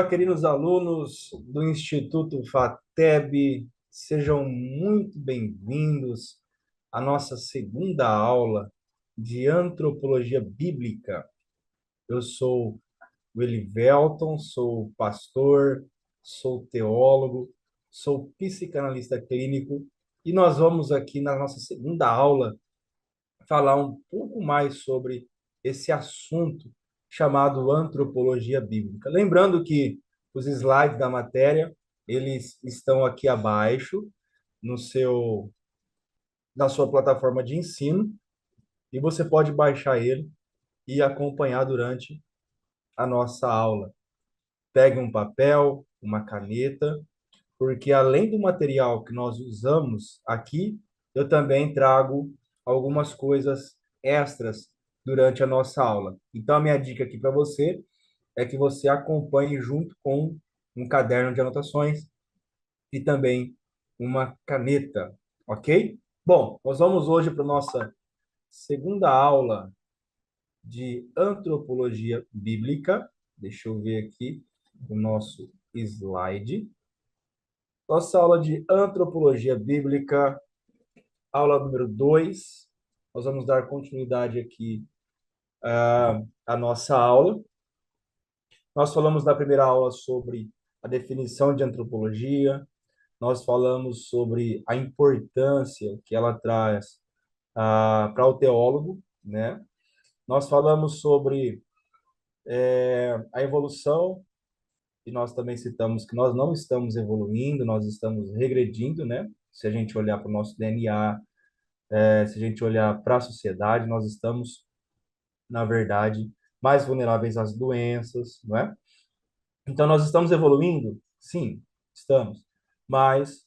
Olá, queridos alunos do Instituto FATEB, sejam muito bem-vindos à nossa segunda aula de Antropologia Bíblica. Eu sou o Elivelton, sou pastor, sou teólogo, sou psicanalista clínico e nós vamos aqui na nossa segunda aula falar um pouco mais sobre esse assunto chamado antropologia bíblica. Lembrando que os slides da matéria, eles estão aqui abaixo no seu na sua plataforma de ensino e você pode baixar ele e acompanhar durante a nossa aula. Pegue um papel, uma caneta, porque além do material que nós usamos aqui, eu também trago algumas coisas extras durante a nossa aula. Então, a minha dica aqui para você é que você acompanhe junto com um caderno de anotações e também uma caneta, ok? Bom, nós vamos hoje para a nossa segunda aula de antropologia bíblica. Deixa eu ver aqui o nosso slide. Nossa aula de antropologia bíblica, aula número 2. Nós vamos dar continuidade aqui à nossa aula. Nós falamos na primeira aula sobre a definição de antropologia, nós falamos sobre a importância que ela traz para o teólogo, né? Nós falamos sobre a evolução, e nós também citamos que nós não estamos evoluindo, nós estamos regredindo, né? Se a gente olhar para o nosso DNA, se a gente olhar para a sociedade, nós estamos, na verdade, mais vulneráveis às doenças, não é? Então, nós estamos evoluindo? Sim, estamos, mas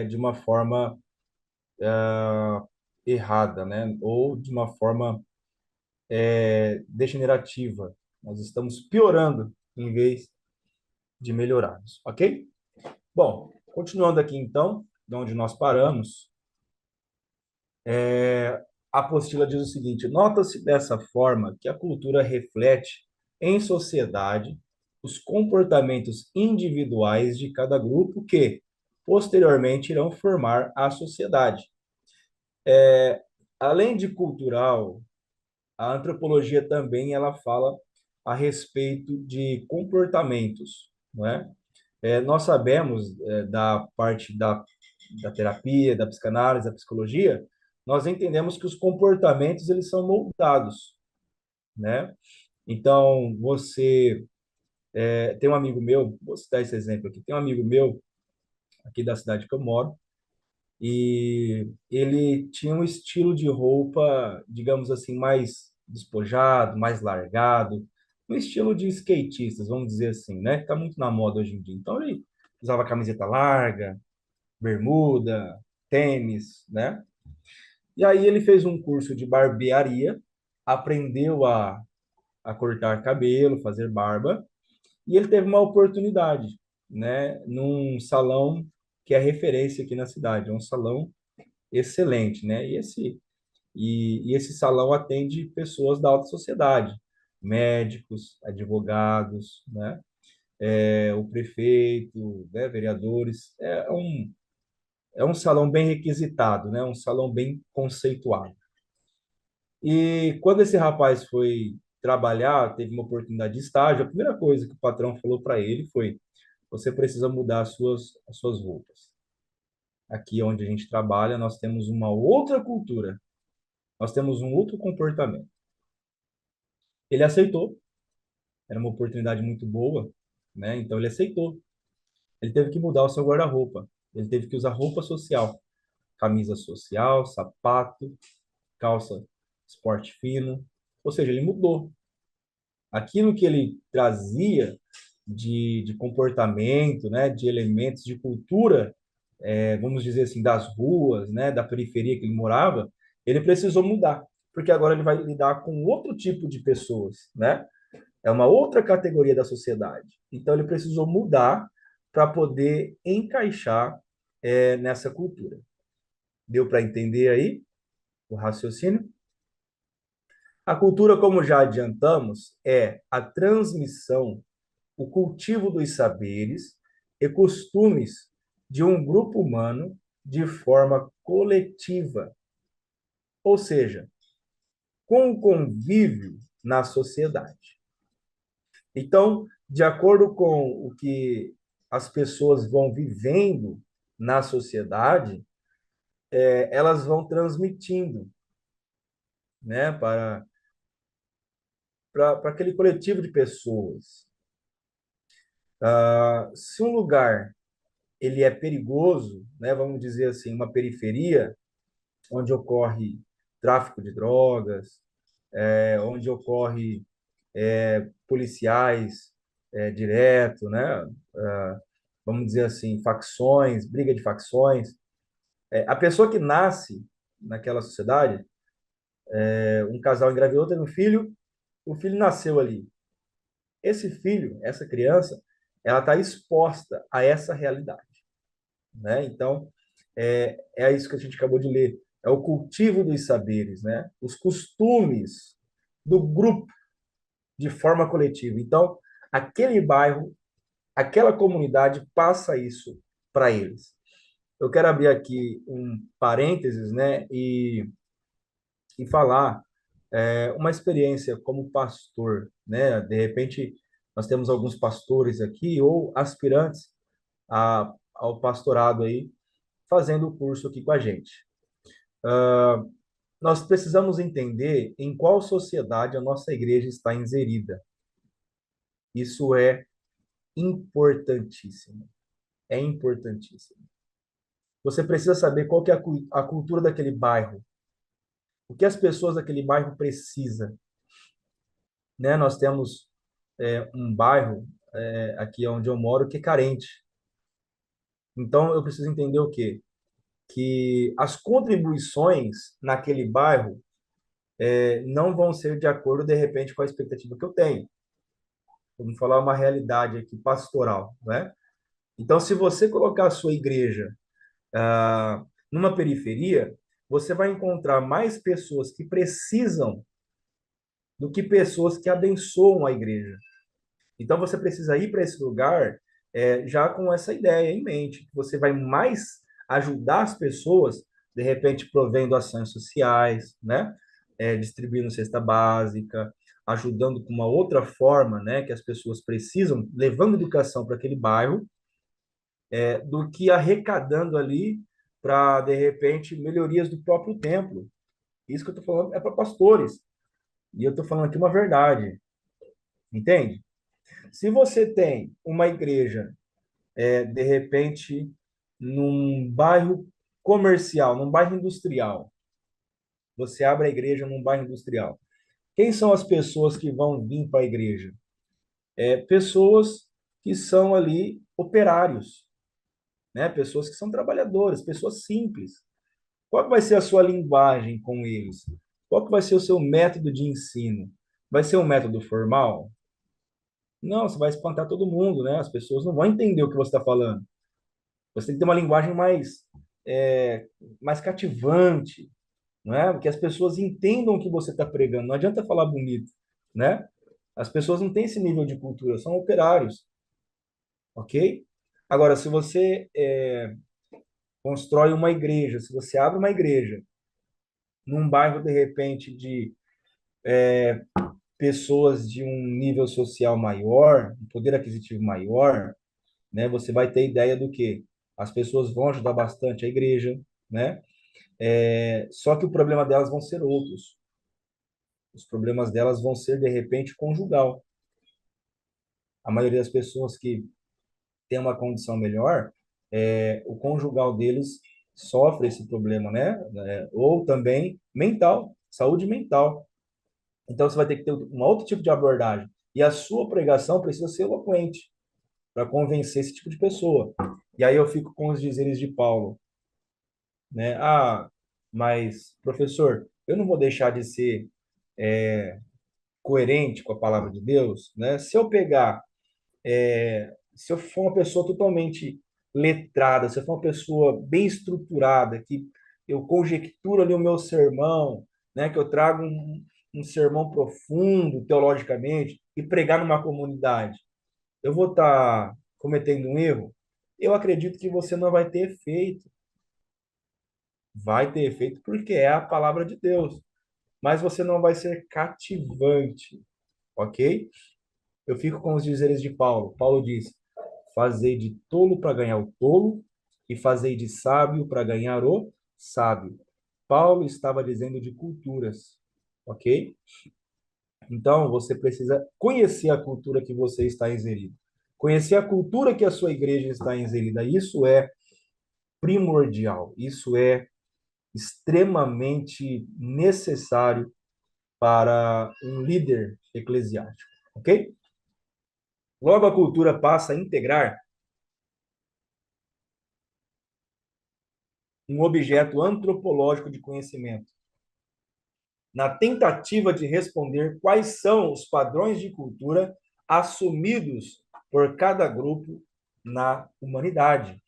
de uma forma errada, né? Ou de uma forma degenerativa. Nós estamos piorando em vez de melhorarmos, ok? Bom, continuando aqui então, de onde nós paramos, a apostila diz o seguinte: nota-se dessa forma que a cultura reflete em sociedade os comportamentos individuais de cada grupo que, posteriormente, irão formar a sociedade. Além de cultural, a antropologia também ela fala a respeito de comportamentos, não é? Nós sabemos da parte da terapia, da psicanálise, da psicologia, nós entendemos que os comportamentos eles são moldados, né? Então, você tem um amigo meu, vou citar esse exemplo aqui, tem um amigo meu aqui da cidade que eu moro, e ele tinha um estilo de roupa, digamos assim, mais despojado, mais largado, um estilo de skatistas, vamos dizer assim, né? Que tá muito na moda hoje em dia. Então, ele usava camiseta larga, bermuda, tênis, né? E aí ele fez um curso de barbearia, aprendeu a cortar cabelo, fazer barba, e ele teve uma oportunidade, né, num salão que é referência aqui na cidade, é um salão excelente, né? E esse salão atende pessoas da alta sociedade, médicos, advogados, né? O prefeito, né? Vereadores, é um salão bem requisitado, né? Um salão bem conceituado. E quando esse rapaz foi trabalhar, teve uma oportunidade de estágio, a primeira coisa que o patrão falou para ele foi: você precisa mudar as suas roupas. Aqui onde a gente trabalha, nós temos uma outra cultura, nós temos um outro comportamento. Ele aceitou, era uma oportunidade muito boa, né? Então ele aceitou. Ele teve que mudar o seu guarda-roupa, ele teve que usar roupa social, camisa social, sapato, calça esporte fino, ou seja, ele mudou. Aquilo que ele trazia de comportamento, né, de elementos de cultura, vamos dizer assim, das ruas, né, da periferia que ele morava, ele precisou mudar, porque agora ele vai lidar com outro tipo de pessoas, né? É uma outra categoria da sociedade. Então ele precisou mudar para poder encaixar nessa cultura. Deu para entender aí o raciocínio? A cultura, como já adiantamos, é a transmissão o cultivo dos saberes e costumes de um grupo humano de forma coletiva, ou seja, com o convívio na sociedade. Então, de acordo com o que as pessoas vão vivendo na sociedade, elas vão transmitindo, né, para aquele coletivo de pessoas. Se um lugar ele é perigoso, né, vamos dizer assim, uma periferia onde ocorre tráfico de drogas, onde ocorre policiais direto, né, vamos dizer assim, facções, briga de facções. A pessoa que nasce naquela sociedade, um casal engravidou, teve um filho, o filho nasceu ali. Esse filho, essa criança, ela está exposta a essa realidade, né? Então, é isso que a gente acabou de ler. É o cultivo dos saberes, né? Os costumes do grupo de forma coletiva. Então, aquele bairro, aquela comunidade passa isso para eles. Eu quero abrir aqui um parênteses, né? E falar uma experiência como pastor, né? De repente, nós temos alguns pastores aqui ou aspirantes ao pastorado aí, fazendo o curso aqui com a gente. Nós precisamos entender em qual sociedade a nossa igreja está inserida. Isso é importantíssimo. É importantíssimo. Você precisa saber qual que é a cultura daquele bairro, o que as pessoas daquele bairro precisam, né? Nós temos um bairro aqui onde eu moro que é carente. Então eu preciso entender o quê? Que as contribuições naquele bairro não vão ser de acordo, de repente, com a expectativa que eu tenho. Vamos falar uma realidade aqui pastoral, né? Então, se você colocar a sua igreja numa periferia, você vai encontrar mais pessoas que precisam do que pessoas que abençoam a igreja. Então, você precisa ir para esse lugar já com essa ideia em mente, que você vai mais ajudar as pessoas, de repente, provendo ações sociais, né? Distribuindo cesta básica, ajudando com uma outra forma, né, que as pessoas precisam, levando educação para aquele bairro, do que arrecadando ali para, de repente, melhorias do próprio templo. Isso que eu estou falando é para pastores. E eu estou falando aqui uma verdade, entende? Se você tem uma igreja, de repente, num bairro comercial, num bairro industrial, você abre a igreja num bairro industrial. Quem são as pessoas que vão vir para a igreja? Pessoas que são ali operários, né? Pessoas que são trabalhadoras, pessoas simples. Qual vai ser a sua linguagem com eles? Qual que vai ser o seu método de ensino? Vai ser um método formal? Não, você vai espantar todo mundo, né? As pessoas não vão entender o que você está falando. Você tem que ter uma linguagem é, mais cativante, não é? Que as pessoas entendam o que você está pregando. Não adianta falar bonito, né? As pessoas não têm esse nível de cultura, são operários, ok? Agora, se você constrói uma igreja, se você abre uma igreja num bairro, de repente, de pessoas de um nível social maior, um poder aquisitivo maior, né? Você vai ter ideia do que as pessoas vão ajudar bastante a igreja, né? Só que o problema delas vão ser outros. Os problemas delas vão ser, de repente, conjugal. A maioria das pessoas que tem uma condição melhor, o conjugal deles sofre esse problema, né? Ou também mental, saúde mental. Então você vai ter que ter um outro tipo de abordagem. E a sua pregação precisa ser eloquente para convencer esse tipo de pessoa. E aí eu fico com os dizeres de Paulo, né? Ah, mas professor, eu não vou deixar de ser coerente com a palavra de Deus, né? Se eu for uma pessoa totalmente letrada, se eu for uma pessoa bem estruturada, que eu conjecturo ali o meu sermão, né, que eu trago um sermão profundo teologicamente e pregar numa comunidade, eu vou estar cometendo um erro? Eu acredito que você não vai ter efeito. Vai ter efeito porque é a palavra de Deus, mas você não vai ser cativante, ok? Eu fico com os dizeres de Paulo. Paulo diz: fazei de tolo para ganhar o tolo, e fazei de sábio para ganhar o sábio. Paulo estava dizendo de culturas, ok? Então, você precisa conhecer a cultura que você está inserido. Conhecer a cultura que a sua igreja está inserida. Isso é primordial. Isso é extremamente necessário para um líder eclesiástico, ok? Logo, a cultura passa a integrar um objeto antropológico de conhecimento, na tentativa de responder quais são os padrões de cultura assumidos por cada grupo na humanidade,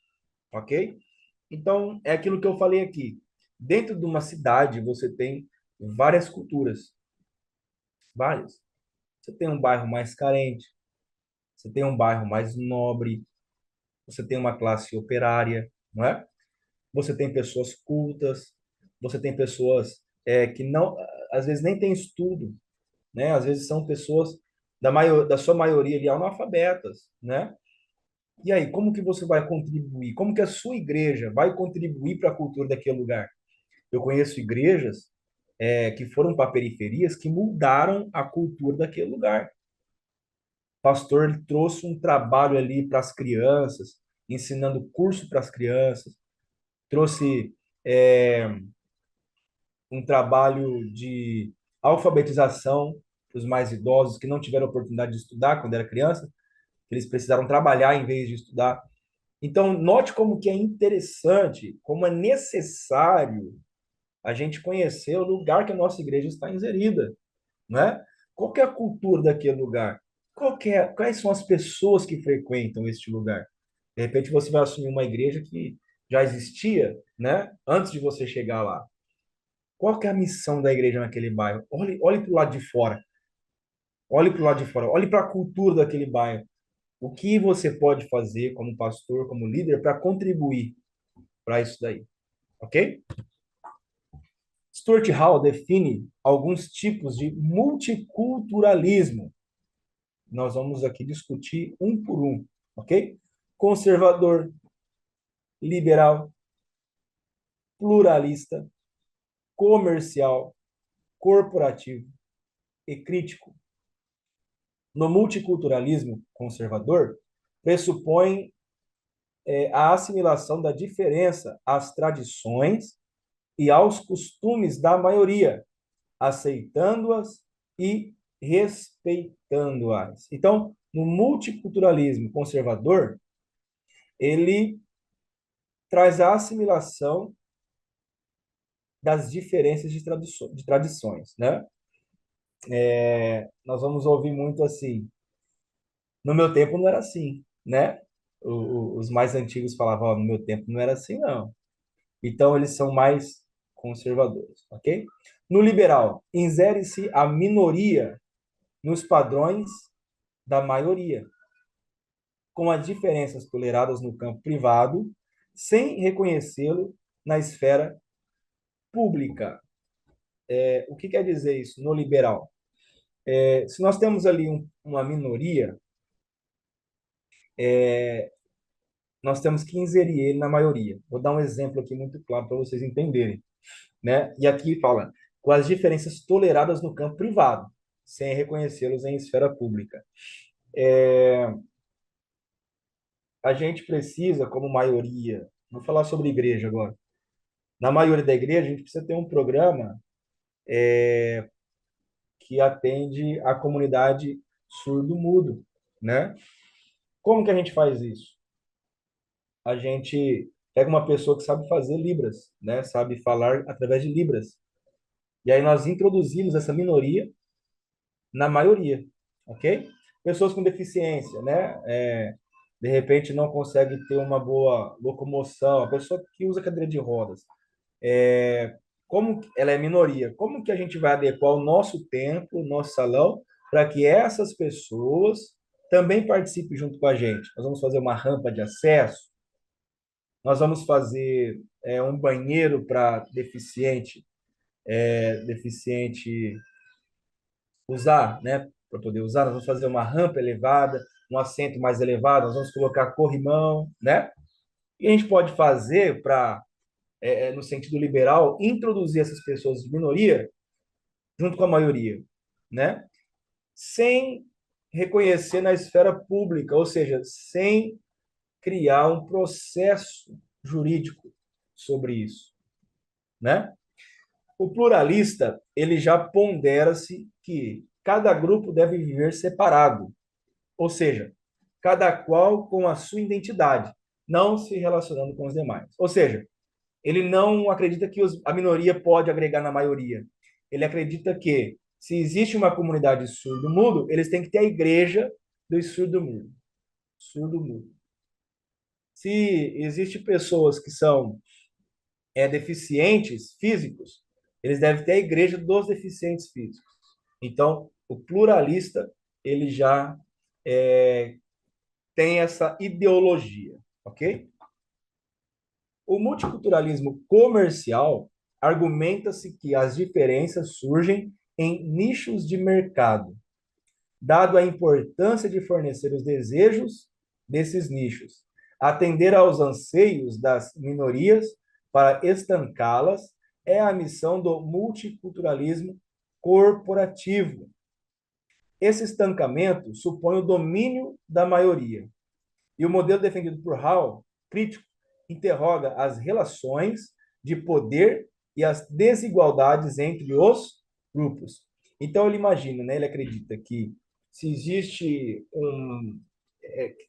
ok? Então, é aquilo que eu falei aqui. Dentro de uma cidade, você tem várias culturas, várias. Você tem um bairro mais carente, você tem um bairro mais nobre, você tem uma classe operária, não é? Você tem pessoas cultas, você tem pessoas que não, às vezes nem têm estudo, né? Às vezes são pessoas da sua maioria ali analfabetas, né? E aí, como que você vai contribuir? Como que a sua igreja vai contribuir para a cultura daquele lugar? Eu conheço igrejas que foram para periferias que mudaram a cultura daquele lugar. O pastor ele trouxe um trabalho ali para as crianças, ensinando curso para as crianças, trouxe é, um trabalho de alfabetização para os mais idosos que não tiveram oportunidade de estudar quando era criança, que eles precisaram trabalhar em vez de estudar. Então, note como que é interessante, como é necessário a gente conhecer o lugar que a nossa igreja está inserida, né? Qual que é a cultura daquele lugar? Quais são as pessoas que frequentam este lugar? De repente você vai assumir uma igreja que já existia, né? Antes de você chegar lá. Qual que é a missão da igreja naquele bairro? Olhe para o lado de fora. Olhe para o lado de fora. Olhe para a cultura daquele bairro. O que você pode fazer como pastor, como líder, para contribuir para isso daí? Ok? Stuart Hall define alguns tipos de multiculturalismo. Nós vamos aqui discutir um por um, ok? Conservador, liberal, pluralista, comercial, corporativo e crítico. No multiculturalismo conservador, pressupõe a assimilação da diferença às tradições e aos costumes da maioria, aceitando-as e respeitando-as. Então, no multiculturalismo conservador, ele traz a assimilação das diferenças de tradições, né? Nós vamos ouvir muito assim, no meu tempo não era assim, né? Os mais antigos falavam, no meu tempo não era assim, não. Então, eles são mais conservadores, ok? No liberal, insere-se a minoria nos padrões da maioria, com as diferenças toleradas no campo privado, sem reconhecê-lo na esfera pública. O que quer dizer isso no liberal? Se nós temos ali uma minoria, nós temos que inserir ele na maioria. Vou dar um exemplo aqui muito claro para vocês entenderem, né? E aqui fala com as diferenças toleradas no campo privado, sem reconhecê-los em esfera pública. A gente precisa, como maioria, vou falar sobre igreja agora. Na maioria da igreja, a gente precisa ter um programa que atende a comunidade surdo-mudo, né? Como que a gente faz isso? A gente pega uma pessoa que sabe fazer Libras, né? Sabe falar através de Libras. E aí nós introduzimos essa minoria na maioria, ok? Pessoas com deficiência, né? De repente não consegue ter uma boa locomoção, a pessoa que usa cadeira de rodas. Como ela é minoria, como que a gente vai adequar o nosso templo, o nosso salão, para que essas pessoas também participe junto com a gente. Nós vamos fazer uma rampa de acesso, nós vamos fazer um banheiro para deficiente usar, né? Para poder usar, nós vamos fazer uma rampa elevada, um assento mais elevado, nós vamos colocar corrimão, né? E a gente pode fazer para, no sentido liberal, introduzir essas pessoas de minoria junto com a maioria, né? Sem reconhecer na esfera pública, ou seja, sem criar um processo jurídico sobre isso, né? O pluralista, ele já pondera-se que cada grupo deve viver separado, ou seja, cada qual com a sua identidade, não se relacionando com os demais. Ou seja, ele não acredita que a minoria pode agregar na maioria. Ele acredita que, se existe uma comunidade surdo-mudo, eles têm que ter a igreja dos surdo-mudo. Surdo-mudo. Se existem pessoas que são deficientes físicos, eles devem ter a igreja dos deficientes físicos. Então, o pluralista, ele já é, tem essa ideologia, ok? O multiculturalismo comercial argumenta-se que as diferenças surgem em nichos de mercado, dado a importância de fornecer os desejos desses nichos, atender aos anseios das minorias para estancá-las é a missão do multiculturalismo corporativo. Esse estancamento supõe o domínio da maioria. E o modelo defendido por Hall, crítico, interroga as relações de poder e as desigualdades entre os grupos. Então ele imagina, né? Ele acredita que se existe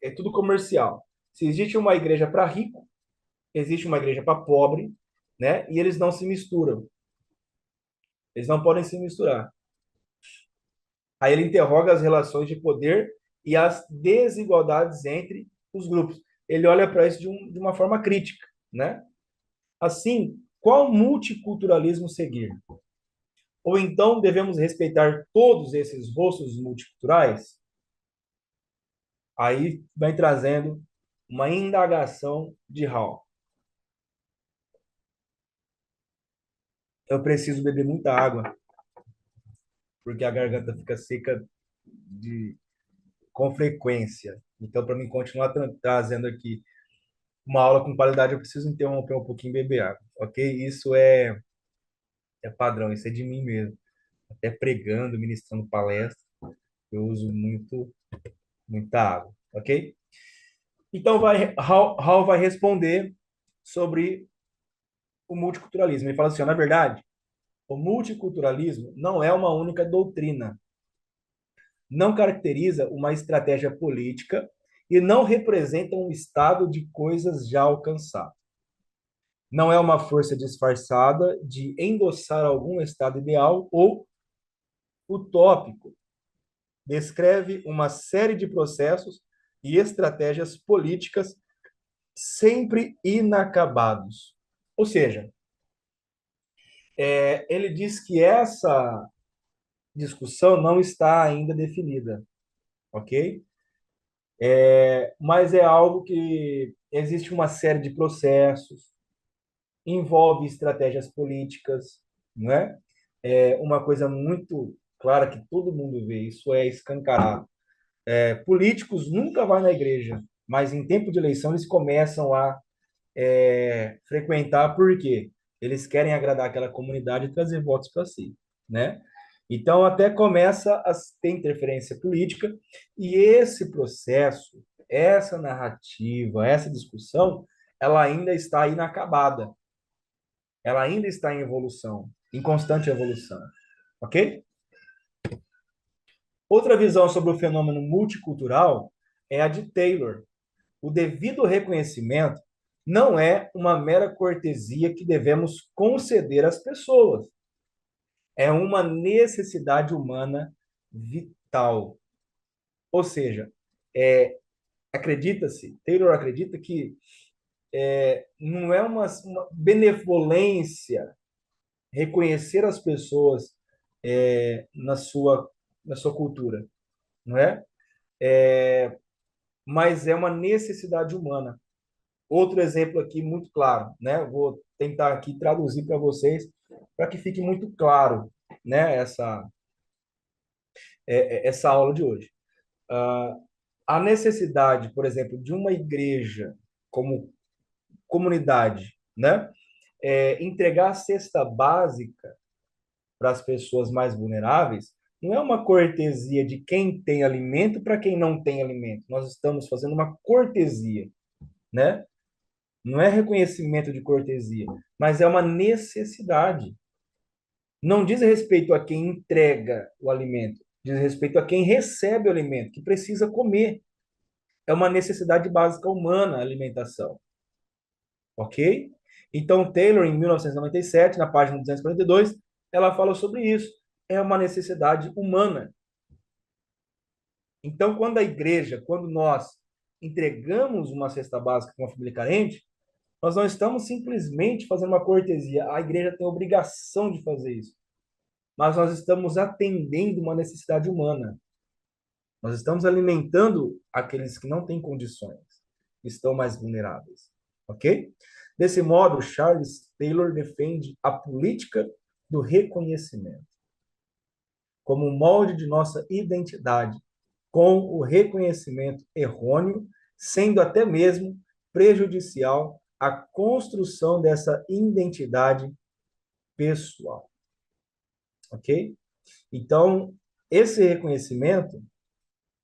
é tudo comercial. Se existe uma igreja para rico, existe uma igreja para pobre, né? E eles não se misturam. Eles não podem se misturar. Aí ele interroga as relações de poder e as desigualdades entre os grupos. Ele olha para isso de uma forma crítica, né? Assim, qual multiculturalismo seguir? Ou então devemos respeitar todos esses rostos multiculturais? Aí vai trazendo uma indagação de Hall. Eu preciso beber muita água, porque a garganta fica seca com frequência. Então, para mim continuar trazendo aqui uma aula com qualidade, eu preciso interromper um pouquinho e beber água, ok? Isso é padrão, isso é de mim mesmo. Até pregando, ministrando palestra, eu uso muita água, ok? Então, Hall vai responder sobre o multiculturalismo. Ele fala assim, ó, na verdade, o multiculturalismo não é uma única doutrina, não caracteriza uma estratégia política e não representa um estado de coisas já alcançado. Não é uma força disfarçada de endossar algum estado ideal ou utópico. Descreve uma série de processos e estratégias políticas sempre inacabados. Ou seja, ele diz que essa discussão não está ainda definida, ok? Mas é algo que existe uma série de processos, envolve estratégias políticas, né? Uma coisa muito clara que todo mundo vê, isso é escancarado. Políticos nunca vão na igreja, mas em tempo de eleição eles começam a frequentar porque eles querem agradar aquela comunidade e trazer votos para si, né? Então até começa a ter interferência política e esse processo, essa narrativa, essa discussão, ela ainda está inacabada, ela ainda está em evolução, em constante evolução, ok? Outra visão sobre o fenômeno multicultural é a de Taylor. O devido reconhecimento não é uma mera cortesia que devemos conceder às pessoas. É uma necessidade humana vital. Ou seja, Taylor acredita que não é uma benevolência reconhecer as pessoas na sua cultura, não é? mas é uma necessidade humana. Outro exemplo aqui muito claro, né? Vou tentar aqui traduzir para vocês, para que fique muito claro, né? Essa aula de hoje. Ah, a necessidade, por exemplo, de uma igreja como comunidade, né? Entregar a cesta básica para as pessoas mais vulneráveis não é uma cortesia de quem tem alimento para quem não tem alimento. Nós estamos fazendo uma cortesia, né? Não é reconhecimento de cortesia, mas é uma necessidade. Não diz respeito a quem entrega o alimento, diz respeito a quem recebe o alimento, que precisa comer. É uma necessidade básica humana a alimentação, ok? Então, Taylor, em 1997, na página 242, ela fala sobre isso. É uma necessidade humana. Então, quando nós entregamos uma cesta básica para uma família carente, nós não estamos simplesmente fazendo uma cortesia. A igreja tem a obrigação de fazer isso. Mas nós estamos atendendo uma necessidade humana. Nós estamos alimentando aqueles que não têm condições, que estão mais vulneráveis. Ok? Desse modo, Charles Taylor defende a política do reconhecimento como molde de nossa identidade, com o reconhecimento errôneo, sendo até mesmo prejudicial à construção dessa identidade pessoal. Ok? Então, esse reconhecimento,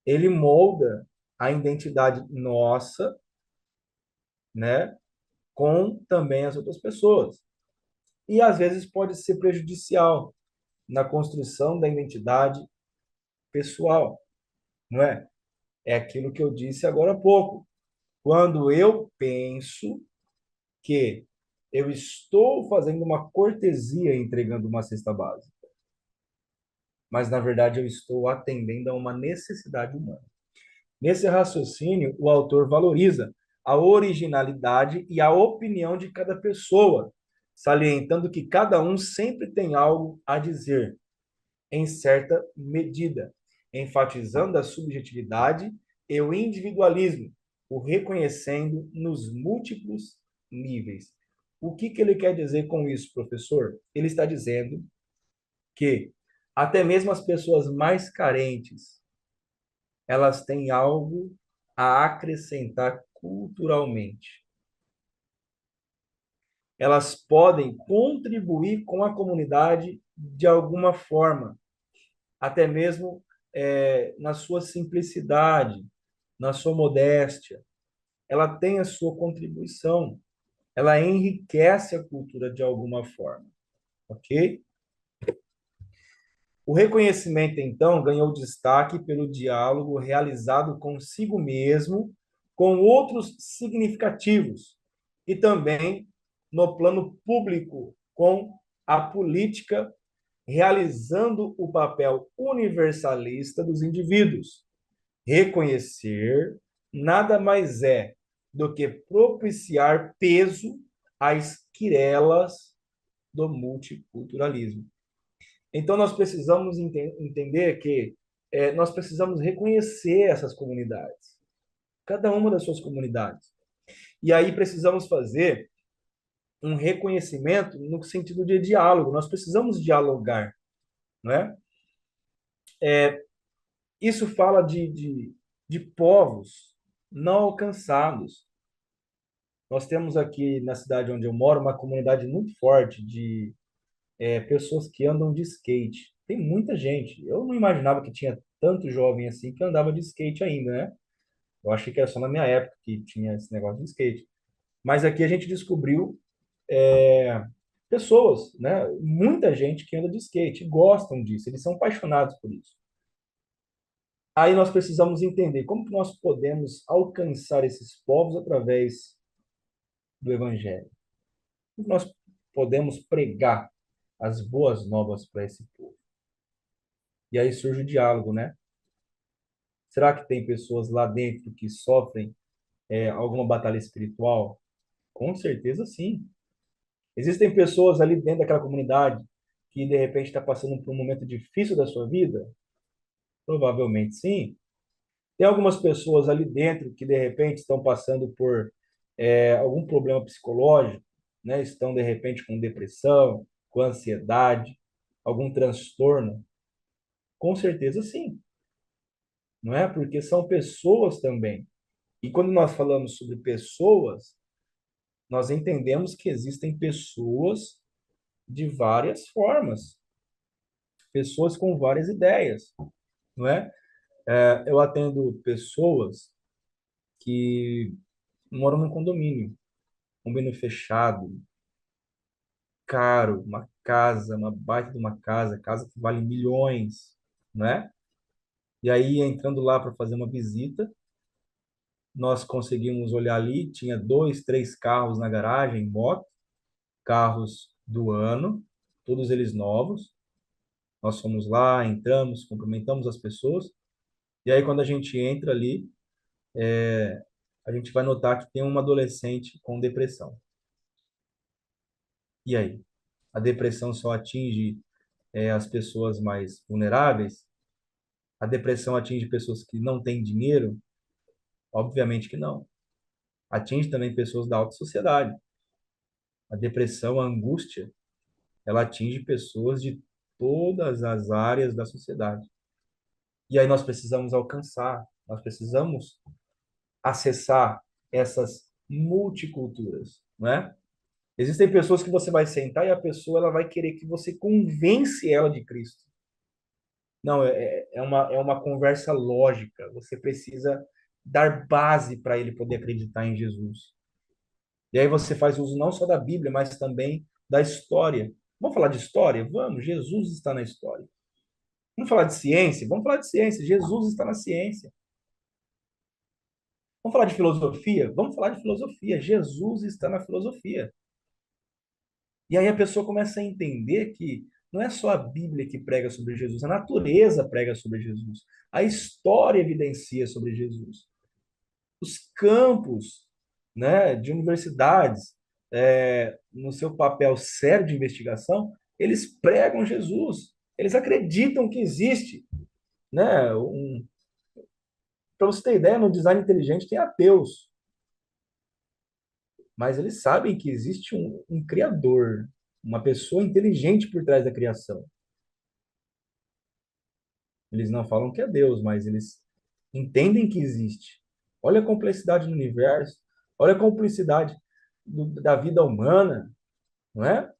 ele molda a identidade nossa, né, com também as outras pessoas. E às vezes pode ser prejudicial na construção da identidade pessoal, não é? É aquilo que eu disse agora há pouco. Quando eu penso que eu estou fazendo uma cortesia entregando uma cesta básica, mas na verdade eu estou atendendo a uma necessidade humana. Nesse raciocínio, o autor valoriza a originalidade e a opinião de cada pessoa, salientando que cada um sempre tem algo a dizer, em certa medida, enfatizando a subjetividade e o individualismo, o reconhecendo nos múltiplos níveis. O que ele quer dizer com isso, professor? Ele está dizendo que até mesmo as pessoas mais carentes, elas têm algo a acrescentar culturalmente. Elas podem contribuir com a comunidade de alguma forma, até mesmo na sua simplicidade, na sua modéstia. Ela tem a sua contribuição, ela enriquece a cultura de alguma forma, ok? O reconhecimento, então, ganhou destaque pelo diálogo realizado consigo mesmo, com outros significativos, e também no plano público, com a política, realizando o papel universalista dos indivíduos. Reconhecer nada mais é do que propiciar peso às quirelas do multiculturalismo. Então, nós precisamos entender que nós precisamos reconhecer essas comunidades, cada uma das suas comunidades. E aí precisamos fazer um reconhecimento no sentido de diálogo. Nós precisamos dialogar, não é? Isso fala de povos não alcançados. Nós temos aqui na cidade onde eu moro uma comunidade muito forte de pessoas que andam de skate. Tem muita gente. Eu não imaginava que tinha tanto jovem assim que andava de skate ainda, né? Eu achei que era só na minha época que tinha esse negócio de skate. Mas aqui a gente descobriu é, pessoas, né? Muita gente que anda de skate, gostam disso, eles são apaixonados por isso. Aí nós precisamos entender como que nós podemos alcançar esses povos através do Evangelho. Como nós podemos pregar as boas novas para esse povo. E aí surge o diálogo, né? Será que tem pessoas lá dentro que sofrem alguma batalha espiritual? Com certeza, sim. Existem pessoas ali dentro daquela comunidade que de repente está passando por um momento difícil da sua vida? Provavelmente sim. Tem algumas pessoas ali dentro que, de repente, estão passando por algum problema psicológico, né? Estão, de repente, com depressão, com ansiedade, algum transtorno. Com certeza, sim, não é? Porque são pessoas também. E quando nós falamos sobre pessoas, nós entendemos que existem pessoas de várias formas, pessoas com várias ideias, não é? Eu atendo pessoas que moram num condomínio fechado, caro, uma casa, uma baita de uma casa que vale milhões, né? E aí, entrando lá para fazer uma visita, nós conseguimos olhar ali, tinha dois, três carros na garagem, moto, carros do ano, todos eles novos. Nós fomos lá, entramos, cumprimentamos as pessoas, e aí quando a gente entra ali, a gente vai notar que tem uma adolescente com depressão. E aí? A depressão só atinge as pessoas mais vulneráveis? A depressão atinge pessoas que não têm dinheiro? Obviamente que não. Atinge também pessoas da alta sociedade. A depressão, a angústia, ela atinge pessoas de todas as áreas da sociedade. E aí nós precisamos alcançar, nós precisamos acessar essas multiculturas, não é? Existem pessoas que você vai sentar e a pessoa ela vai querer que você convence ela de Cristo. Não, é uma conversa lógica. Você precisa dar base para ele poder acreditar em Jesus. E aí você faz uso não só da Bíblia, mas também da história. Vamos falar de história? Vamos, Jesus está na história. Vamos falar de ciência? Vamos falar de ciência. Jesus está na ciência. Vamos falar de filosofia? Vamos falar de filosofia. Jesus está na filosofia. E aí a pessoa começa a entender que não é só a Bíblia que prega sobre Jesus, a natureza prega sobre Jesus, a história evidencia sobre Jesus. Os campos, né, de universidades, no seu papel sério de investigação, eles pregam Jesus. Eles acreditam que existe, né? Para você ter ideia, no design inteligente tem ateus, mas eles sabem que existe um criador, uma pessoa inteligente por trás da criação. Eles não falam que é Deus, mas eles entendem que existe. Olha a complexidade do universo, olha a complexidade da vida humana, não é?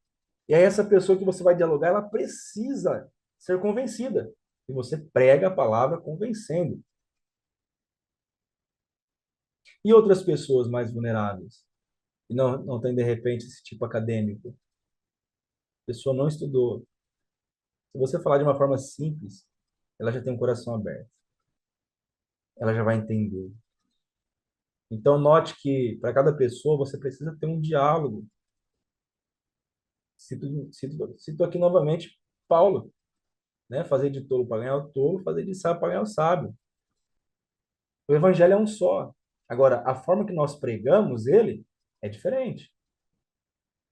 E aí essa pessoa que você vai dialogar, ela precisa ser convencida. E você prega a palavra convencendo. E outras pessoas mais vulneráveis, que não tem, de repente, esse tipo acadêmico. A pessoa não estudou. Se você falar de uma forma simples, ela já tem um coração aberto. Ela já vai entender. Então, note que para cada pessoa você precisa ter um diálogo. Cito aqui novamente Paulo, né? Fazer de tolo para ganhar o tolo, fazer de sábio para ganhar o sábio. O evangelho é um só. Agora, a forma que nós pregamos ele é diferente.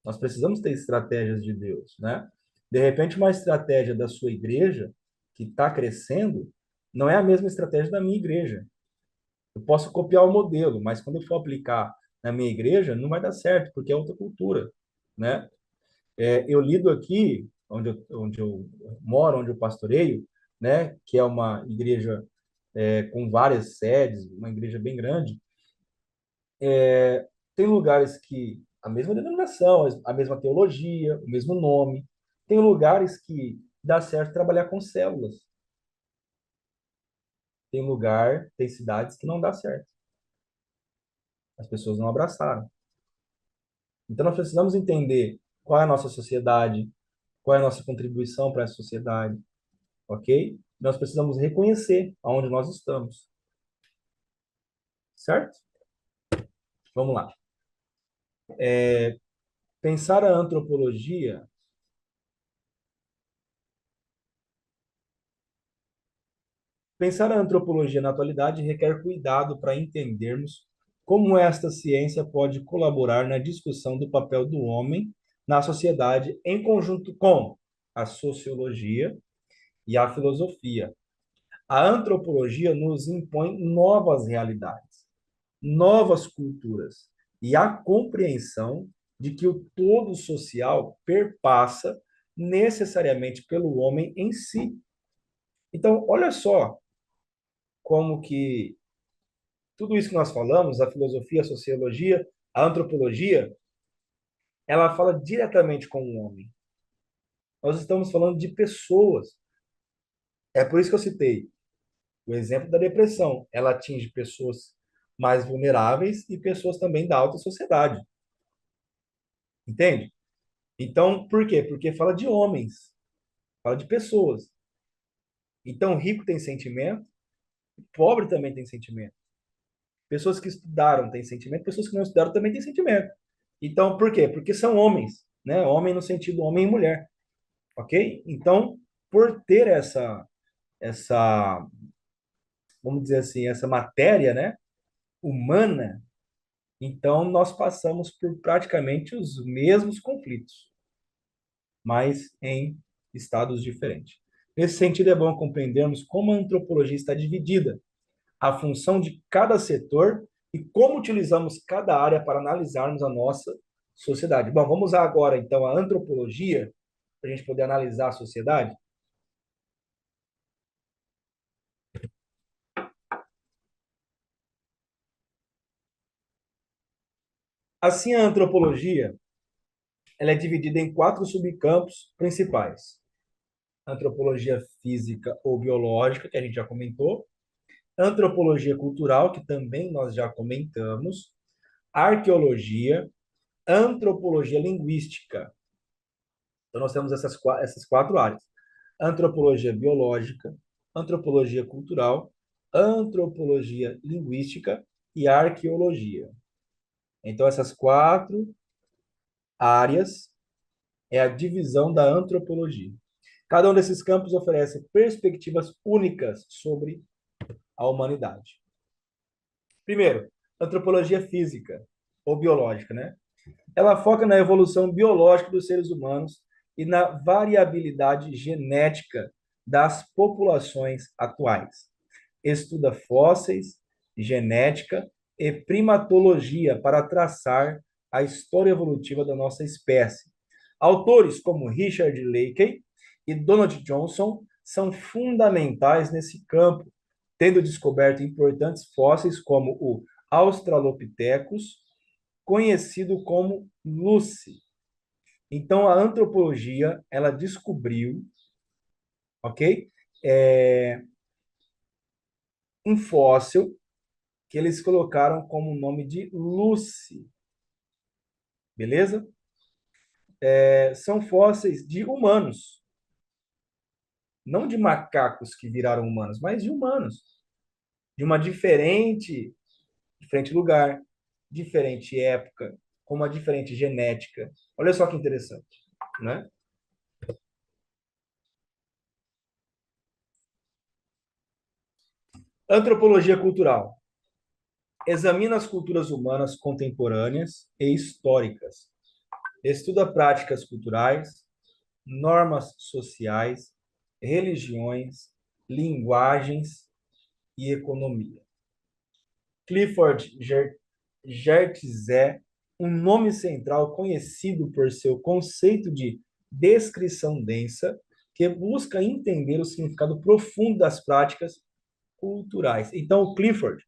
Nós precisamos ter estratégias de Deus, né? De repente, uma estratégia da sua igreja que está crescendo não é a mesma estratégia da minha igreja. Eu posso copiar o modelo, mas quando eu for aplicar na minha igreja, não vai dar certo, porque é outra cultura, né? Eu lido aqui, onde eu moro, onde eu pastoreio, né? Que é uma igreja com várias sedes, uma igreja bem grande. Tem lugares que a mesma denominação, a mesma teologia, o mesmo nome. Tem lugares que dá certo trabalhar com células. Tem cidades que não dá certo. As pessoas não abraçaram. Então nós precisamos entender qual é a nossa sociedade, qual é a nossa contribuição para essa sociedade, ok? Nós precisamos reconhecer aonde nós estamos, certo? Vamos lá. Pensar a antropologia, pensar a antropologia na atualidade requer cuidado para entendermos como esta ciência pode colaborar na discussão do papel do homem na sociedade em conjunto com a sociologia e a filosofia. A antropologia nos impõe novas realidades, novas culturas e a compreensão de que o todo social perpassa necessariamente pelo homem em si. Então, olha só como que tudo isso que nós falamos, a filosofia, a sociologia, a antropologia, ela fala diretamente com o homem. Nós estamos falando de pessoas. É por isso que eu citei o exemplo da depressão. Ela atinge pessoas mais vulneráveis e pessoas também da alta sociedade. Entende? Então, por quê? Porque fala de homens, fala de pessoas. Então, rico tem sentimento, pobre também tem sentimento. Pessoas que estudaram têm sentimento, pessoas que não estudaram também têm sentimento. Então, por quê? Porque são homens, né? Homem no sentido homem e mulher, ok? Então, por ter essa, vamos dizer assim, essa matéria, né, humana, então nós passamos por praticamente os mesmos conflitos, mas em estados diferentes. Nesse sentido, é bom compreendermos como a antropologia está dividida, a função de cada setor e como utilizamos cada área para analisarmos a nossa sociedade. Bom, vamos usar agora, então, a antropologia para a gente poder analisar a sociedade. Assim, a antropologia ela é dividida em quatro subcampos principais: antropologia física ou biológica, que a gente já comentou, antropologia cultural, que também nós já comentamos, arqueologia, antropologia linguística. Então, nós temos essas quatro áreas: antropologia biológica, antropologia cultural, antropologia linguística e arqueologia. Então, essas quatro áreas é a divisão da antropologia. Cada um desses campos oferece perspectivas únicas sobre a humanidade. Primeiro, antropologia física ou biológica, né? Ela foca na evolução biológica dos seres humanos e na variabilidade genética das populações atuais. Estuda fósseis, genética e primatologia para traçar a história evolutiva da nossa espécie. Autores como Richard Leakey e Donald Johnson são fundamentais nesse campo, tendo descoberto importantes fósseis como o Australopithecus, conhecido como Lucy. Então, a antropologia, ela descobriu, ok? É, um fóssil que eles colocaram como nome de Lucy, beleza? São fósseis de humanos, não de macacos que viraram humanos, mas de humanos, de uma diferente lugar, diferente época, com uma diferente genética. Olha só que interessante, né? Antropologia cultural examina as culturas humanas contemporâneas e históricas, estuda práticas culturais, normas sociais, religiões, linguagens e economia. Clifford Geertz é um nome central conhecido por seu conceito de descrição densa, que busca entender o significado profundo das práticas culturais. Então, o Clifford,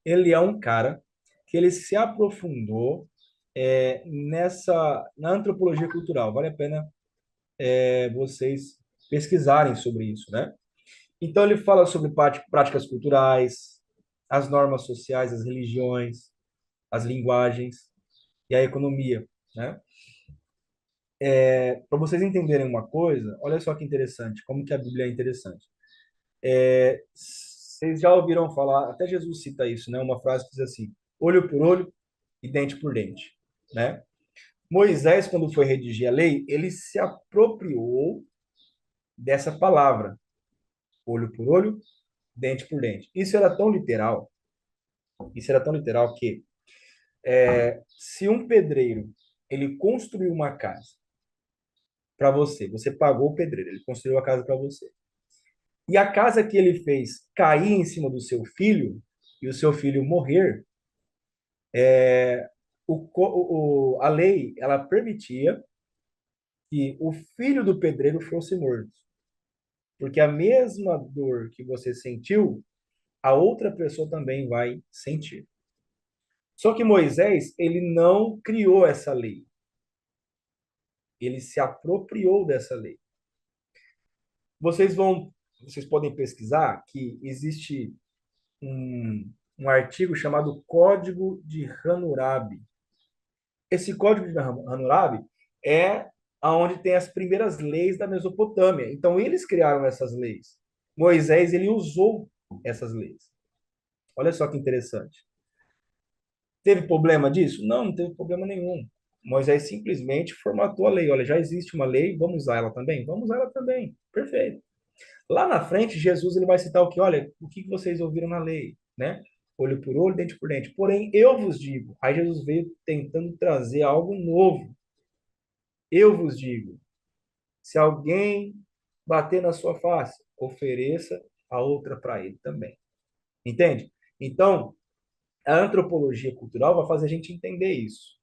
ele é um cara que ele se aprofundou na antropologia cultural. Vale a pena vocês pesquisarem sobre isso, né? Então, ele fala sobre práticas culturais, as normas sociais, as religiões, as linguagens e a economia, né? Para vocês entenderem uma coisa, olha só que interessante, como que a Bíblia é interessante. Vocês já ouviram falar, até Jesus cita isso, né? Uma frase que diz assim: olho por olho e dente por dente, né? Moisés, quando foi redigir a lei, ele se apropriou dessa palavra, olho por olho, dente por dente. Isso era tão literal que se um pedreiro ele construiu uma casa para você, você pagou o pedreiro, ele construiu a casa para você. E a casa que ele fez cair em cima do seu filho, e o seu filho morrer, a lei ela permitia que o filho do pedreiro fosse morto. Porque a mesma dor que você sentiu, a outra pessoa também vai sentir. Só que Moisés, ele não criou essa lei. Ele se apropriou dessa lei. Vocês podem pesquisar que existe um artigo chamado Código de Hammurabi. Esse Código de Hammurabi é aonde tem as primeiras leis da Mesopotâmia. Então eles criaram essas leis. Moisés ele usou essas leis. Olha só que interessante. Teve problema disso? Não, não teve problema nenhum. Moisés simplesmente formatou a lei. Olha, já existe uma lei, vamos usar ela também? Vamos usar ela também. Perfeito. Lá na frente, Jesus ele vai citar o que? Olha, o que vocês ouviram na lei, né? Olho por olho, dente por dente. Porém, eu vos digo. Aí Jesus veio tentando trazer algo novo. Eu vos digo, se alguém bater na sua face, ofereça a outra para ele também. Entende? Então, a antropologia cultural vai fazer a gente entender isso.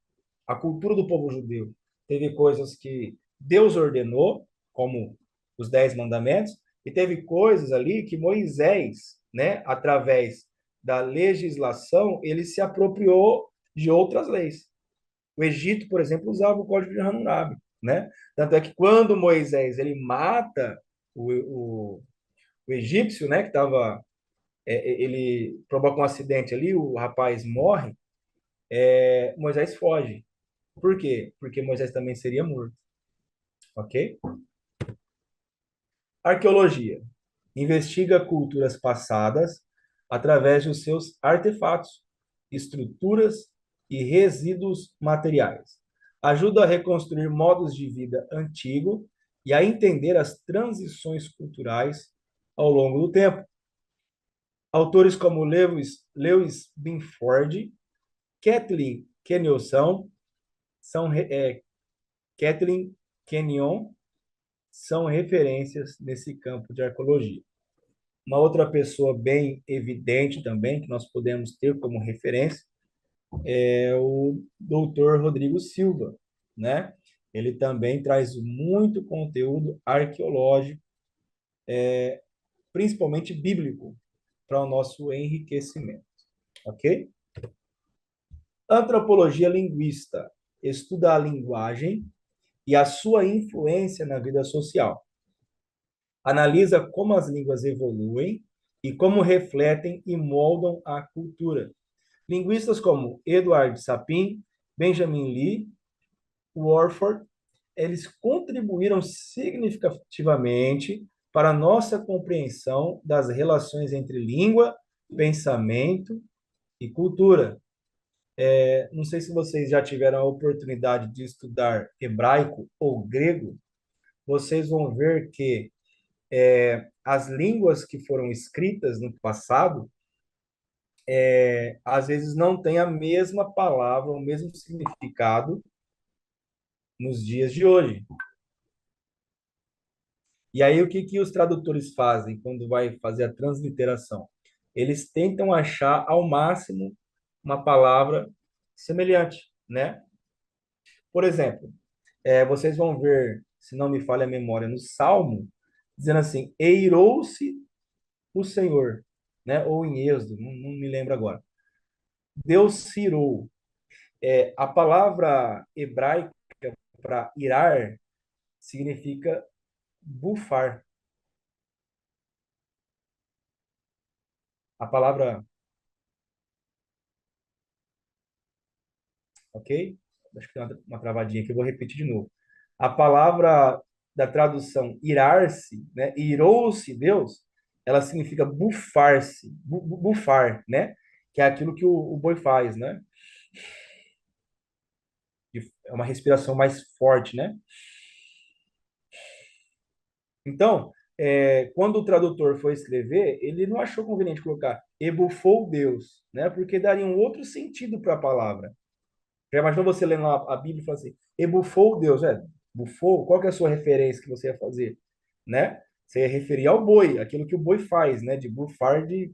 A cultura do povo judeu teve coisas que Deus ordenou, como os 10 mandamentos, e teve coisas ali que Moisés, né, através da legislação, ele se apropriou de outras leis. O Egito, por exemplo, usava o Código de Hammurabi, né? Tanto é que quando Moisés ele mata o egípcio, né, que estava ele provoca um acidente ali, o rapaz morre, Moisés foge. Por quê? Porque Moisés também seria morto, ok? Arqueologia. Investiga culturas passadas através dos seus artefatos, estruturas e resíduos materiais. Ajuda a reconstruir modos de vida antigo e a entender as transições culturais ao longo do tempo. Autores como Lewis Binford, Kathleen Kenyon Kathleen Kenyon são referências nesse campo de arqueologia. Uma outra pessoa bem evidente também, que nós podemos ter como referência, é o doutor Rodrigo Silva, né? Ele também traz muito conteúdo arqueológico, principalmente bíblico, para o nosso enriquecimento, ok? Antropologia linguista estuda a linguagem e a sua influência na vida social. Analisa como as línguas evoluem e como refletem e moldam a cultura. Linguistas como Edward Sapin, Benjamin Lee, Warford, eles contribuíram significativamente para a nossa compreensão das relações entre língua, pensamento e cultura. Não sei se vocês já tiveram a oportunidade de estudar hebraico ou grego, vocês vão ver que as línguas que foram escritas no passado, às vezes não têm a mesma palavra, o mesmo significado nos dias de hoje. E aí, o que que os tradutores fazem quando vai fazer a transliteração? Eles tentam achar ao máximo uma palavra semelhante, né? Por exemplo, vocês vão ver, se não me falha a memória, no Salmo, dizendo assim: eirou-se o Senhor, né? Ou em Êxodo, não me lembro agora. Deus cirou. A palavra hebraica para irar significa bufar. A palavra, ok? Acho que tem uma travadinha aqui, eu vou repetir de novo. A palavra da tradução irar-se, né? Irou-se Deus, ela significa bufar-se, bufar, né? Que é aquilo que o boi faz, né? É uma respiração mais forte, né? Então, quando o tradutor foi escrever, ele não achou conveniente colocar ebufou Deus, né? Porque daria um outro sentido para a palavra. Já imaginou você lendo a Bíblia e falando assim, ebufou Deus, bufou? Qual que é a sua referência que você ia fazer, né? Você referia ao boi, aquilo que o boi faz, né? De bufar de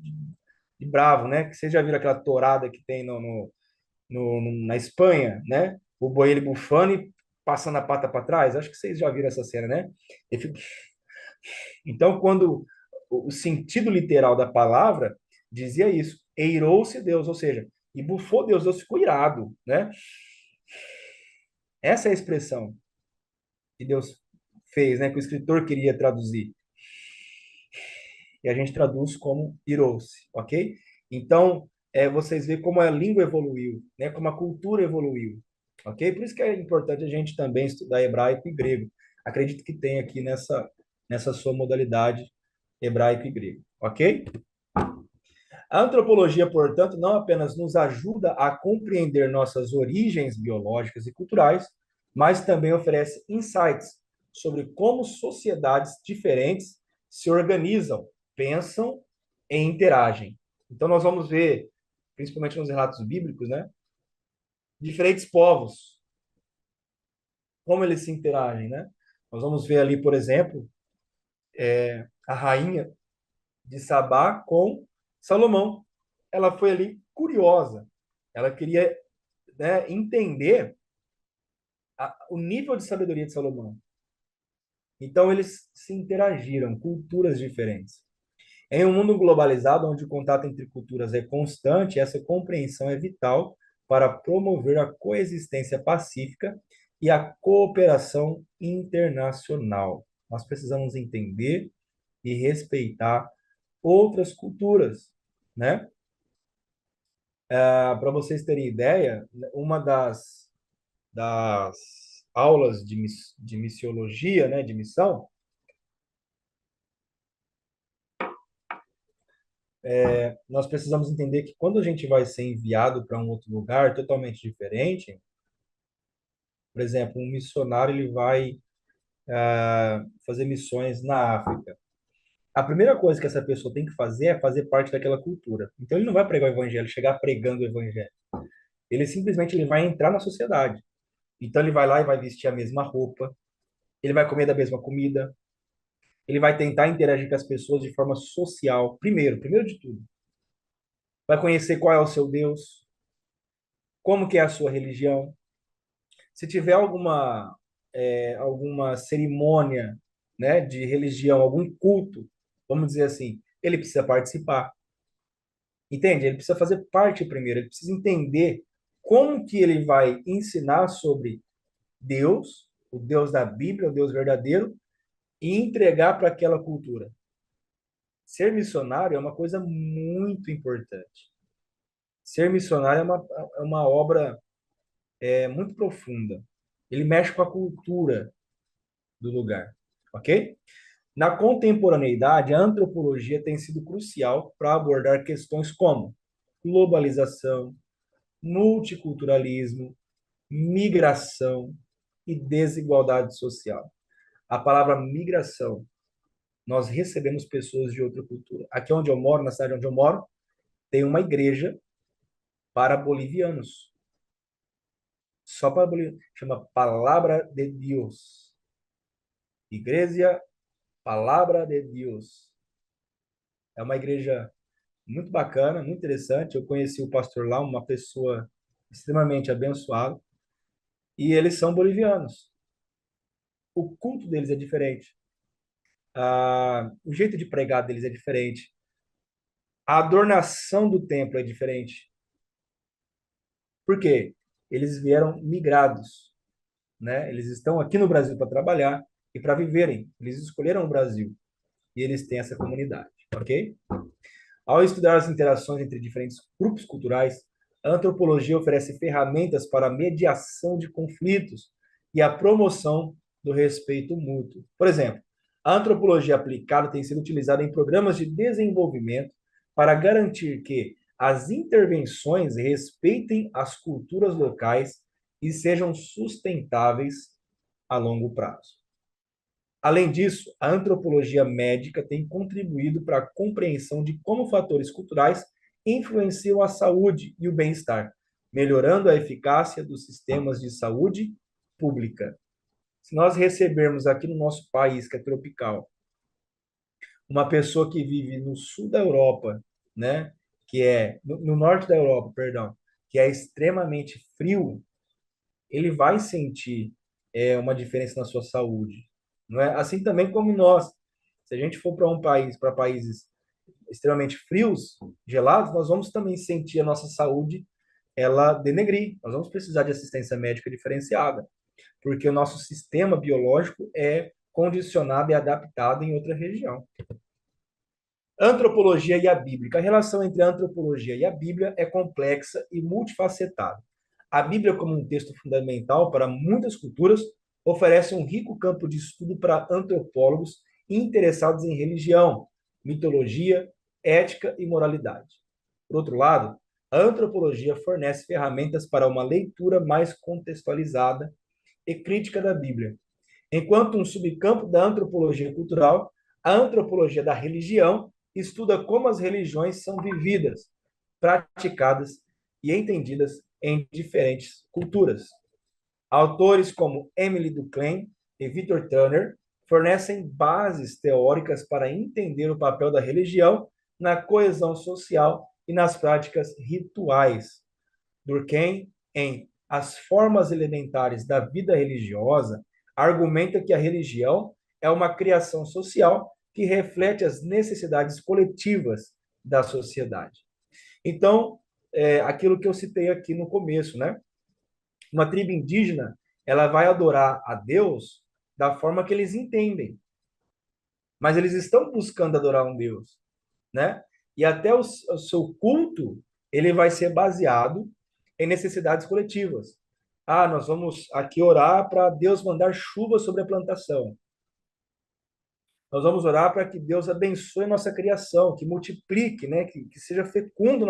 bravo, né? Que vocês já viram aquela tourada que tem na Espanha, né? O boi ele bufando e passando a pata para trás. Acho que vocês já viram essa cena, né? Ele fica... Então, quando o sentido literal da palavra dizia isso, eirou-se Deus, ou seja, e bufou Deus, Deus ficou irado, né? Essa é a expressão que Deus fez, né? Que o escritor queria traduzir. E a gente traduz como irou-se, ok? Então, vocês veem como a língua evoluiu, né? Como a cultura evoluiu, ok? Por isso que é importante a gente também estudar hebraico e grego. Acredito que tem aqui nessa sua modalidade hebraico e grego, ok? A antropologia, portanto, não apenas nos ajuda a compreender nossas origens biológicas e culturais, mas também oferece insights sobre como sociedades diferentes se organizam, pensam e interagem. Então, nós vamos ver, principalmente nos relatos bíblicos, né, diferentes povos, como eles se interagem, né? Nós vamos ver ali, por exemplo, a rainha de Sabá com Salomão. Ela foi ali curiosa. Ela queria, né, entender o nível de sabedoria de Salomão. Então, eles se interagiram, culturas diferentes. Em um mundo globalizado, onde o contato entre culturas é constante, essa compreensão é vital para promover a coexistência pacífica e a cooperação internacional. Nós precisamos entender e respeitar outras culturas, né? Para vocês terem ideia, uma das aulas de missiologia, né, de missão, nós precisamos entender que quando a gente vai ser enviado para um outro lugar totalmente diferente, por exemplo, um missionário ele vai fazer missões na África. A primeira coisa que essa pessoa tem que fazer é fazer parte daquela cultura. Então ele não vai pregar o evangelho, chegar pregando o evangelho. Ele simplesmente ele vai entrar na sociedade. Então ele vai lá e vai vestir a mesma roupa, ele vai comer da mesma comida, ele vai tentar interagir com as pessoas de forma social, primeiro de tudo. Vai conhecer qual é o seu Deus, como que é a sua religião. Se tiver alguma cerimônia, né, de religião, algum culto, vamos dizer assim, ele precisa participar. Entende? Ele precisa fazer parte primeiro, ele precisa entender como que ele vai ensinar sobre Deus, o Deus da Bíblia, o Deus verdadeiro, e entregar para aquela cultura. Ser missionário é uma coisa muito importante. Ser missionário é uma obra muito profunda. Ele mexe com a cultura do lugar, ok? Na contemporaneidade, a antropologia tem sido crucial para abordar questões como globalização, multiculturalismo, migração e desigualdade social. A palavra migração, nós recebemos pessoas de outra cultura. Aqui onde eu moro, na cidade onde eu moro, tem uma igreja para bolivianos. Só para bolivianos. Chama Palavra de Deus. Igreja Palavra de Deus. É uma igreja muito bacana, muito interessante. Eu conheci o pastor lá, uma pessoa extremamente abençoada. E eles são bolivianos. O culto deles é diferente. O jeito de pregar deles é diferente. A adornação do templo é diferente. Por quê? Eles vieram migrados, né? Eles estão aqui no Brasil para trabalhar e para viverem. Eles escolheram o Brasil e eles têm essa comunidade, ok? Ao estudar as interações entre diferentes grupos culturais, a antropologia oferece ferramentas para a mediação de conflitos e a promoção do respeito mútuo. Por exemplo, a antropologia aplicada tem sido utilizada em programas de desenvolvimento para garantir que as intervenções respeitem as culturas locais e sejam sustentáveis a longo prazo. Além disso, a antropologia médica tem contribuído para a compreensão de como fatores culturais influenciam a saúde e o bem-estar, melhorando a eficácia dos sistemas de saúde pública. Se nós recebermos aqui no nosso país, que é tropical, uma pessoa que vive no sul da Europa, né, que é no norte da Europa, perdão, que é extremamente frio, ele vai sentir uma diferença na sua saúde, não é? Assim também como nós, se a gente for para um país, para países extremamente frios, gelados, nós vamos também sentir a nossa saúde ela denegrir. Nós vamos precisar de assistência médica diferenciada, porque o nosso sistema biológico é condicionado e adaptado em outra região. Antropologia e a Bíblia. A relação entre a antropologia e a Bíblia é complexa e multifacetada. A Bíblia, como um texto fundamental para muitas culturas, oferece um rico campo de estudo para antropólogos interessados em religião, mitologia, ética e moralidade. Por outro lado, a antropologia fornece ferramentas para uma leitura mais contextualizada e crítica da Bíblia, enquanto um subcampo da antropologia cultural, a antropologia da religião estuda como as religiões são vividas, praticadas e entendidas em diferentes culturas. Autores como Emily Durkheim e Victor Turner fornecem bases teóricas para entender o papel da religião na coesão social e nas práticas rituais. Durkheim, em As Formas Elementares da Vida Religiosa, argumenta que a religião é uma criação social que reflete as necessidades coletivas da sociedade. Então, aquilo que eu citei aqui no começo, né? Uma tribo indígena, ela vai adorar a Deus da forma que eles entendem, mas eles estão buscando adorar um Deus, né? E até o seu culto, ele vai ser baseado em necessidades coletivas. Ah, nós vamos aqui orar para Deus mandar chuva sobre a plantação. Nós vamos orar para que Deus abençoe a nossa criação, que multiplique, né? Que seja fecundo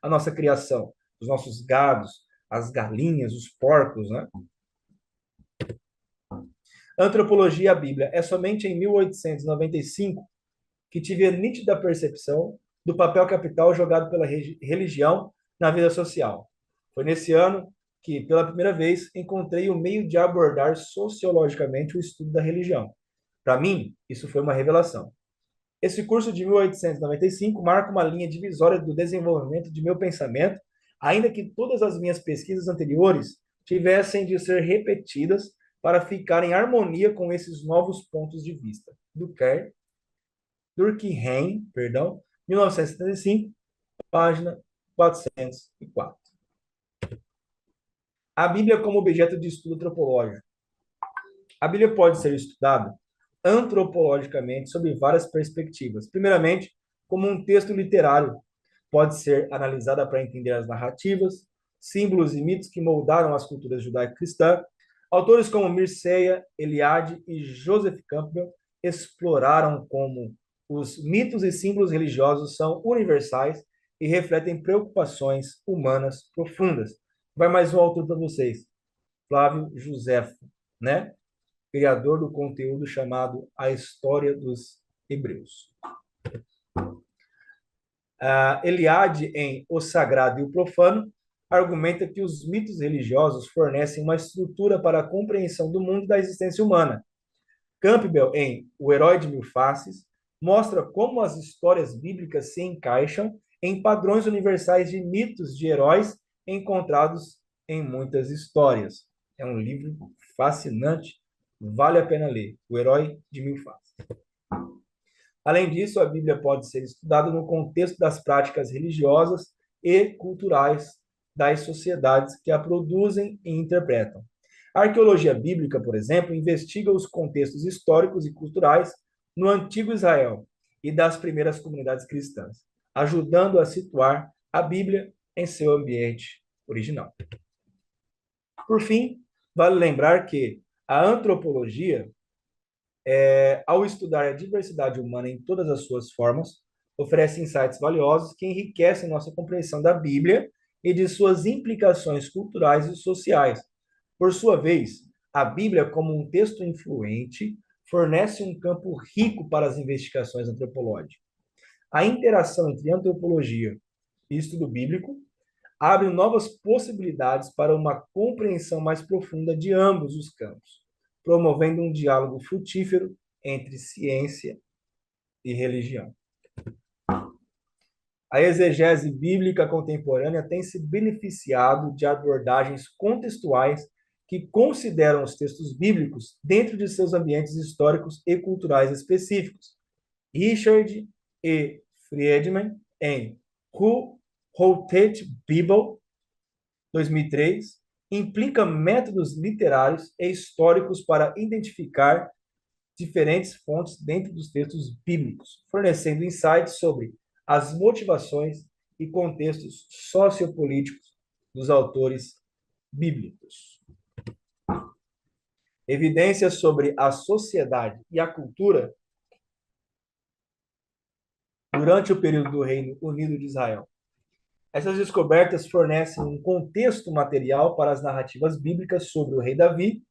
a nossa criação, os nossos gados, as galinhas, os porcos, né? Antropologia e a Bíblia. É somente em 1895 que tive a nítida percepção do papel capital jogado pela religião na vida social. Foi nesse ano que, pela primeira vez, encontrei o meio de abordar sociologicamente o estudo da religião. Para mim, isso foi uma revelação. Esse curso de 1895 marca uma linha divisória do desenvolvimento de meu pensamento, ainda que todas as minhas pesquisas anteriores tivessem de ser repetidas para ficar em harmonia com esses novos pontos de vista. Durkheim, perdão, 1975, página 404. A Bíblia como objeto de estudo antropológico. A Bíblia pode ser estudada antropologicamente sob várias perspectivas. Primeiramente, como um texto literário, pode ser analisada para entender as narrativas, símbolos e mitos que moldaram as culturas judaico-cristã. Autores como Mircea Eliade e Joseph Campbell exploraram como os mitos e símbolos religiosos são universais e refletem preocupações humanas profundas. Vai mais um autor para vocês, Flávio Josefo, né? Criador do conteúdo chamado A História dos Hebreus. Eliade, em O Sagrado e o Profano, argumenta que os mitos religiosos fornecem uma estrutura para a compreensão do mundo e da existência humana. Campbell, em O Herói de Mil Faces, mostra como as histórias bíblicas se encaixam em padrões universais de mitos de heróis encontrados em muitas histórias. É um livro fascinante, vale a pena ler. O Herói de Mil Faces. Além disso, a Bíblia pode ser estudada no contexto das práticas religiosas e culturais das sociedades que a produzem e interpretam. A arqueologia bíblica, por exemplo, investiga os contextos históricos e culturais no antigo Israel e das primeiras comunidades cristãs, ajudando a situar a Bíblia em seu ambiente original. Por fim, vale lembrar que a antropologia, ao estudar a diversidade humana em todas as suas formas, oferece insights valiosos que enriquecem nossa compreensão da Bíblia e de suas implicações culturais e sociais. Por sua vez, a Bíblia, como um texto influente, fornece um campo rico para as investigações antropológicas. A interação entre antropologia e estudo bíblico abre novas possibilidades para uma compreensão mais profunda de ambos os campos, promovendo um diálogo frutífero entre ciência e religião. A exegese bíblica contemporânea tem se beneficiado de abordagens contextuais que consideram os textos bíblicos dentro de seus ambientes históricos e culturais específicos. Richard E. Friedman, em Who Wrote the Bible, 2003, implica métodos literários e históricos para identificar diferentes fontes dentro dos textos bíblicos, fornecendo insights sobre as motivações e contextos sociopolíticos dos autores bíblicos. Evidências sobre a sociedade e a cultura durante o período do Reino Unido de Israel. Essas descobertas fornecem um contexto material para as narrativas bíblicas sobre o rei Davi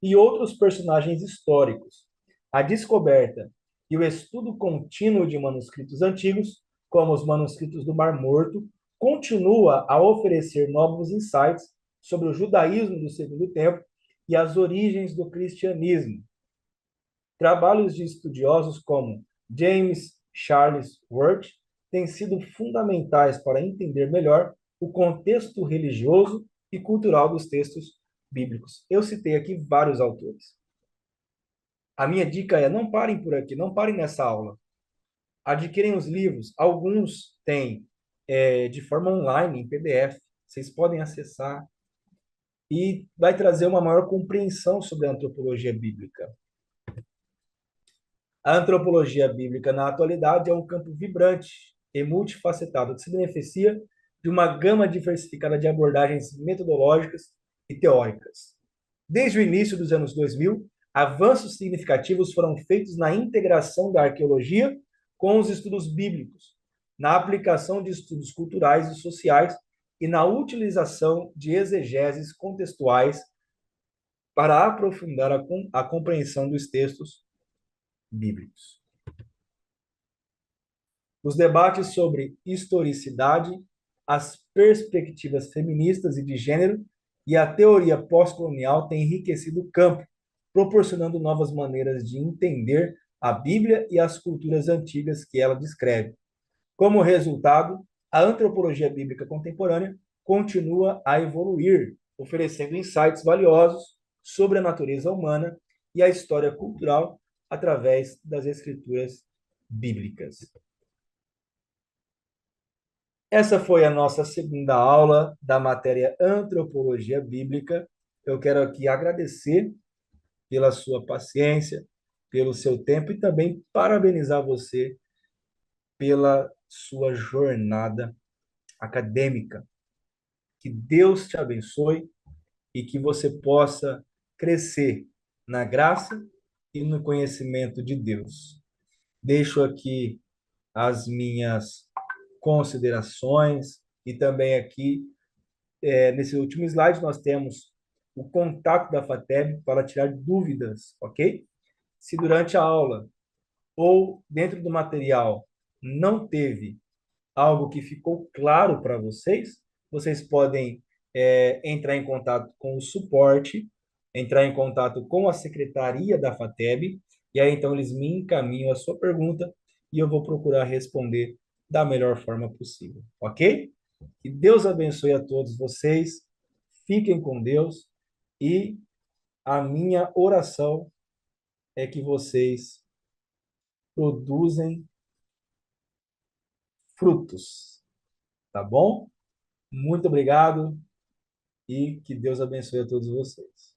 e outros personagens históricos. A descoberta e o estudo contínuo de manuscritos antigos, como os manuscritos do Mar Morto, continua a oferecer novos insights sobre o judaísmo do Segundo Templo e as origens do cristianismo. Trabalhos de estudiosos como James Charles Worth têm sido fundamentais para entender melhor o contexto religioso e cultural dos textos bíblicos. Eu citei aqui vários autores. A minha dica é: não parem por aqui, não parem nessa aula. Adquirem os livros. Alguns têm de forma online, em PDF. Vocês podem acessar e vai trazer uma maior compreensão sobre a antropologia bíblica. A antropologia bíblica na atualidade é um campo vibrante e multifacetado que se beneficia de uma gama diversificada de abordagens metodológicas e teóricas. Desde o início dos anos 2000, avanços significativos foram feitos na integração da arqueologia com os estudos bíblicos, na aplicação de estudos culturais e sociais e na utilização de exegeses contextuais para aprofundar a compreensão dos textos bíblicos. Os debates sobre historicidade, as perspectivas feministas e de gênero e a teoria pós-colonial têm enriquecido o campo, proporcionando novas maneiras de entender a Bíblia e as culturas antigas que ela descreve. Como resultado, a antropologia bíblica contemporânea continua a evoluir, oferecendo insights valiosos sobre a natureza humana e a história cultural através das escrituras bíblicas. Essa foi a nossa segunda aula da matéria Antropologia Bíblica. Eu quero aqui agradecer pela sua paciência, pelo seu tempo e também parabenizar você pela sua jornada acadêmica. Que Deus te abençoe e que você possa crescer na graça e no conhecimento de Deus. Deixo aqui as minhas considerações e também aqui, nesse último slide, nós temos o contato da FATEB para tirar dúvidas, ok? Se durante a aula ou dentro do material não teve algo que ficou claro para vocês, vocês podem entrar em contato com o suporte, entrar em contato com a secretaria da FATEB, e aí então eles me encaminham a sua pergunta e eu vou procurar responder da melhor forma possível, ok? Que Deus abençoe a todos vocês, fiquem com Deus e a minha oração é que vocês produzem frutos, tá bom? Muito obrigado e que Deus abençoe a todos vocês.